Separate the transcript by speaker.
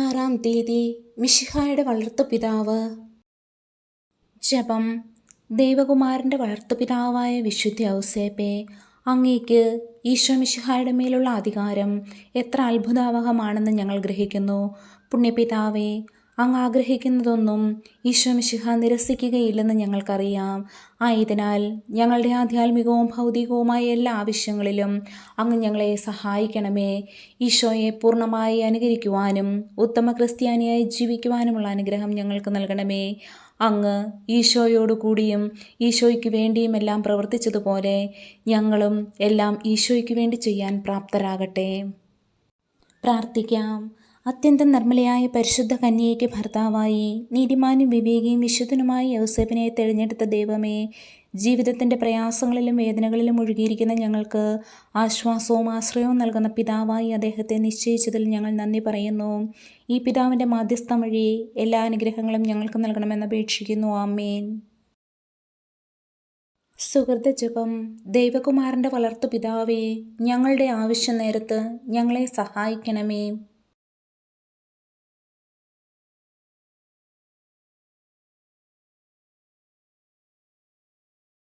Speaker 1: 16-ാം തീയതി മിശിഹായുടെ വളർത്തുപിതാവ്. ജപം. ദൈവകുമാരൻ്റെ വളർത്തുപിതാവായ വിശുദ്ധ ഔസേപ്പേ, അങ്ങേക്ക് ഈശോ മിശിഹായുടെ മേലുള്ള അധികാരം എത്ര അത്ഭുതാവഹമാണെന്ന് ഞങ്ങൾ ഗ്രഹിക്കുന്നു. പുണ്യപിതാവേ, അങ്ങ് ആഗ്രഹിക്കുന്നതൊന്നും ഈശോ മിശിഹ നിരസിക്കുകയില്ലെന്ന് ഞങ്ങൾക്കറിയാം. ആയതിനാൽ ഞങ്ങളുടെ ആധ്യാത്മികവും ഭൗതികവുമായ എല്ലാ ആവശ്യങ്ങളിലും അങ്ങ് ഞങ്ങളെ സഹായിക്കണമേ. ഈശോയെ പൂർണ്ണമായി അനുകരിക്കുവാനും ഉത്തമ ക്രിസ്ത്യാനിയായി ജീവിക്കുവാനുമുള്ള അനുഗ്രഹം ഞങ്ങൾക്ക് നൽകണമേ. അങ്ങ് ഈശോയോടുകൂടിയും ഈശോയ്ക്ക് വേണ്ടിയുമെല്ലാം പ്രവർത്തിച്ചതുപോലെ ഞങ്ങളും എല്ലാം ഈശോയ്ക്ക് വേണ്ടി ചെയ്യാൻ പ്രാപ്തരാകട്ടെ. പ്രാർത്ഥിക്കാം. അത്യന്തം നിർമ്മലയായ പരിശുദ്ധ കന്യകയ്ക്ക് ഭർത്താവായി നീതിമാനും വിവേകിയും വിശുദ്ധനുമായി ഔസേപ്പിനെ തിരഞ്ഞെടുത്ത ദൈവമേ, ജീവിതത്തിൻ്റെ പ്രയാസങ്ങളിലും വേദനകളിലും ഒഴുകിയിരിക്കുന്ന ഞങ്ങൾക്ക് ആശ്വാസവും ആശ്രയവും നൽകുന്ന പിതാവായി അദ്ദേഹത്തെ നിശ്ചയിച്ചതിൽ ഞങ്ങൾ നന്ദി പറയുന്നു. ഈ പിതാവിൻ്റെ മാധ്യസ്ഥം വഴി എല്ലാ അനുഗ്രഹങ്ങളും ഞങ്ങൾക്ക് നൽകണമെന്ന് അപേക്ഷിക്കുന്നു. ആമേൻ. സുഹൃത ജപം. ദൈവകുമാരൻ്റെ വളർത്തുപിതാവേ, ഞങ്ങളുടെ ആവശ്യ നേരത്ത് ഞങ്ങളെ സഹായിക്കണമേ.